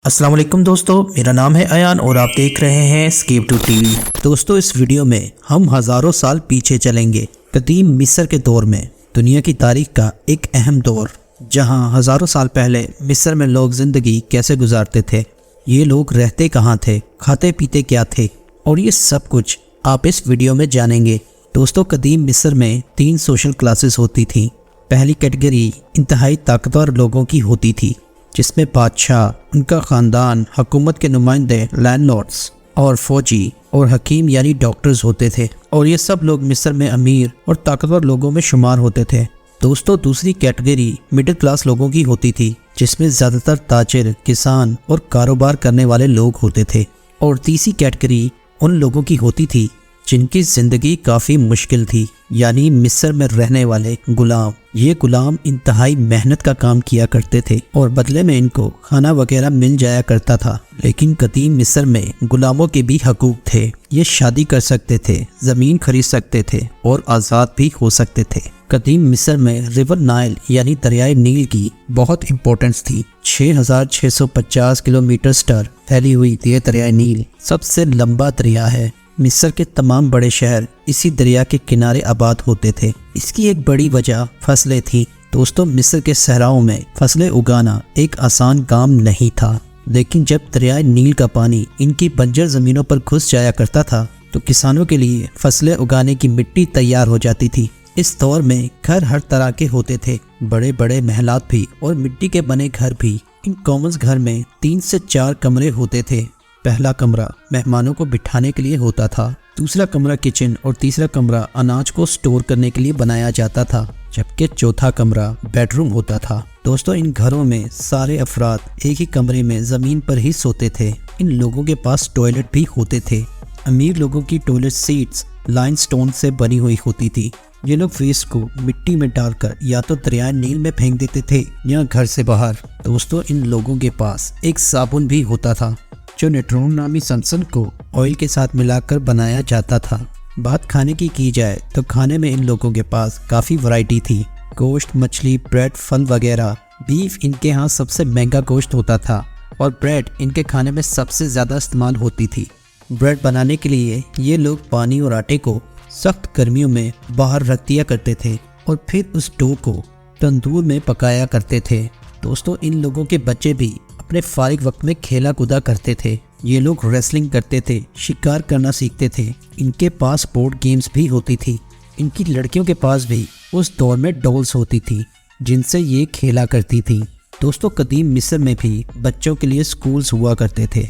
अस्सलाम वालेकुम दोस्तों, मेरा नाम है अयान और आप देख रहे हैं स्केप टू टीवी। दोस्तों, इस वीडियो में हम हज़ारों साल पीछे चलेंगे। कदीम मिस्र के दौर में, दुनिया की तारीख का एक अहम दौर, जहां हज़ारों साल पहले मिस्र में लोग ज़िंदगी कैसे गुजारते थे, ये लोग रहते कहाँ थे, खाते पीते क्या थे, और ये सब कुछ आप इस वीडियो में जानेंगे। दोस्तों, कदीम मिस्र में 3 सोशल क्लासेस होती थी। पहली कैटेगरी इंतहाई ताकतवर लोगों की होती थी, जिसमें बादशाह, उनका ख़ानदान, हुकूमत के नुमाइंदे, लैंडलॉर्ड्स और फौजी और हकीम यानी डॉक्टर्स होते थे, और ये सब लोग मिस्र में अमीर और ताकतवर लोगों में शुमार होते थे। दोस्तों, दूसरी कैटेगरी मिडिल क्लास लोगों की होती थी, जिसमें ज़्यादातर ताजिर, किसान और कारोबार करने वाले लोग होते थे। और तीसरी कैटेगरी उन लोगों की होती थी जिनकी ज़िंदगी काफ़ी मुश्किल थी, यानी मिस्र में रहने वाले गुलाम। ये गुलाम इंतहाई मेहनत का काम किया करते थे और बदले में इनको खाना वगैरह मिल जाया करता था। लेकिन कदीम मिस्र में गुलामों के भी हकूक थे। ये शादी कर सकते थे, ज़मीन खरीद सकते थे और आज़ाद भी हो सकते थे। कदीम मिस्र में रिवर नाइल यानी दरियाए नील की बहुत इम्पोर्टेंस थी। 6650 किलोमीटर स्तर फैली हुई ये दरियाए नील सबसे लंबा दरिया है। मिस्र के तमाम बड़े शहर इसी दरिया के किनारे आबाद होते थे। इसकी एक बड़ी वजह फसलें थी। दोस्तों, मिस्र के सहराओं में फसलें उगाना एक आसान काम नहीं था, लेकिन जब दरियाए नील का पानी इनकी बंजर ज़मीनों पर घुस जाया करता था तो किसानों के लिए फसलें उगाने की मिट्टी तैयार हो जाती थी। इस दौर में घर हर तरह के होते थे, बड़े बड़े महलात भी और मिट्टी के बने घर भी। इन कॉमन्स घर में 3 से 4 कमरे होते थे। पहला कमरा मेहमानों को बिठाने के लिए होता था, दूसरा कमरा किचन और तीसरा कमरा अनाज को स्टोर करने के लिए बनाया जाता था, जबकि चौथा कमरा बेडरूम होता था। दोस्तों, इन घरों में सारे अफराद एक ही कमरे में ज़मीन पर ही सोते थे। इन लोगों के पास टॉयलेट भी होते थे। अमीर लोगों की टॉयलेट सीट्स लाइन स्टोन से बनी हुई होती थी। ये लोग वेस्ट को मिट्टी में डालकर या तो दरियाए नील में फेंक देते थे या घर से बाहर। दोस्तों, इन लोगों के पास एक साबुन भी होता था जो नेट्रोन नामी सनसन को ऑयल के साथ मिलाकर बनाया जाता था। बात खाने की जाए तो खाने में इन लोगों के पास काफ़ी वैरायटी थी। गोश्त, मछली, ब्रेड, फल वगैरह। बीफ इनके यहाँ सबसे महंगा गोश्त होता था और ब्रेड इनके खाने में सबसे ज़्यादा इस्तेमाल होती थी। ब्रेड बनाने के लिए ये लोग पानी और आटे को सख्त गर्मियों में बाहर रख दिया करते थे और फिर उस डो को तंदूर में पकाया करते थे। दोस्तों, इन लोगों के बच्चे भी अपने फारिग वक्त में खेला कूदा करते थे। ये लोग रेसलिंग करते थे, शिकार करना सीखते थे। इनके पास बोर्ड गेम्स भी होती थी। इनकी लड़कियों के पास भी उस दौर में डॉल्स होती थी जिनसे ये खेला करती थी। दोस्तों, कदीम मिस्र में भी बच्चों के लिए स्कूल्स हुआ करते थे,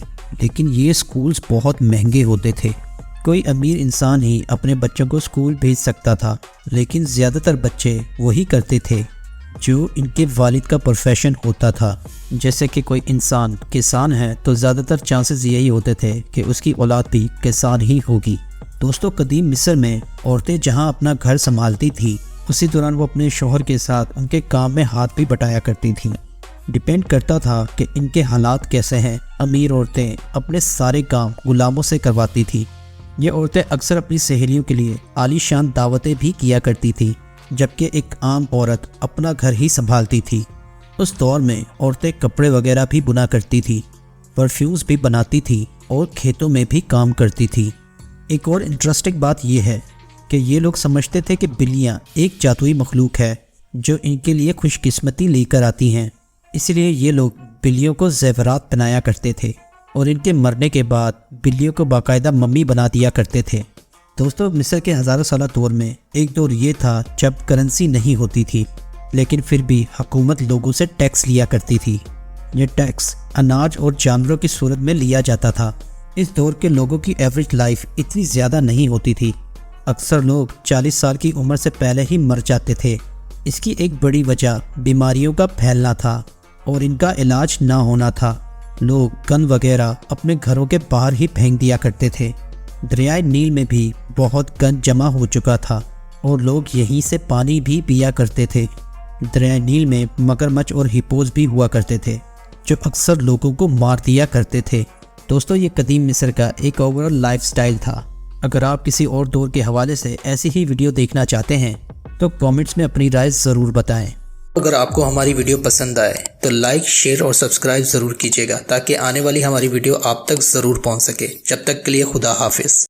लेकिन ये स्कूल्स बहुत महंगे होते थे। कोई अमीर इंसान ही अपने बच्चों को स्कूल भेज सकता था, लेकिन ज़्यादातर बच्चे वही करते थे जो इनके वालिद का प्रोफेशन होता था। जैसे कि कोई इंसान किसान है तो ज़्यादातर चांसेस यही होते थे कि उसकी औलाद भी किसान ही होगी। दोस्तों, कदीम मिस्र में औरतें जहां अपना घर संभालती थी, उसी दौरान वो अपने शौहर के साथ उनके काम में हाथ भी बटाया करती थीं। डिपेंड करता था कि इनके हालात कैसे हैं। अमीर औरतें अपने सारे काम गुलामों से करवाती थी। ये औरतें अक्सर अपनी सहेलियों के लिए आलीशान दावतें भी किया करती थी, जबकि एक आम औरत अपना घर ही संभालती थी। उस दौर में औरतें कपड़े वगैरह भी बुना करती थी, परफ्यूम्स भी बनाती थी और खेतों में भी काम करती थी। एक और इंटरेस्टिंग बात यह है कि ये लोग समझते थे कि बिल्लियाँ एक जादुई मखलूक है जो इनके लिए खुशकिस्मती लेकर आती हैं। इसलिए ये लोग बिल्लियों को ज़ेवरात पहनाया करते थे और इनके मरने के बाद बिल्लियों को बाकायदा मम्मी बना दिया करते थे। दोस्तों, मिस्र के हज़ारों साल दौर में एक दौर ये था जब करेंसी नहीं होती थी, लेकिन फिर भी हुकूमत लोगों से टैक्स लिया करती थी। ये टैक्स अनाज और जानवरों की सूरत में लिया जाता था। इस दौर के लोगों की एवरेज लाइफ इतनी ज़्यादा नहीं होती थी। अक्सर लोग 40 साल की उम्र से पहले ही मर जाते थे। इसकी एक बड़ी वजह बीमारियों का फैलना था और इनका इलाज ना होना था। लोग गन वगैरह अपने घरों के बाहर ही फेंक दिया करते थे। दरियाए नील में भी बहुत गंद जमा हो चुका था और लोग यहीं से पानी भी पिया करते थे। दरियाए नील में मगरमच्छ और हिप्पोज भी हुआ करते थे जो अक्सर लोगों को मार दिया करते थे। दोस्तों, ये कदीम मिस्र का एक ओवरऑल लाइफस्टाइल था। अगर आप किसी और दौर के हवाले से ऐसी ही वीडियो देखना चाहते हैं तो कमेंट्स में अपनी राय ज़रूर बताएं। اگر آپ کو ہماری ویڈیو پسند آئے تو لائک، شیئر اور سبسکرائب ضرور کیجیے گا تاکہ آنے والی ہماری ویڈیو آپ تک ضرور پہنچ سکے۔ جب تک کے لیے خدا حافظ۔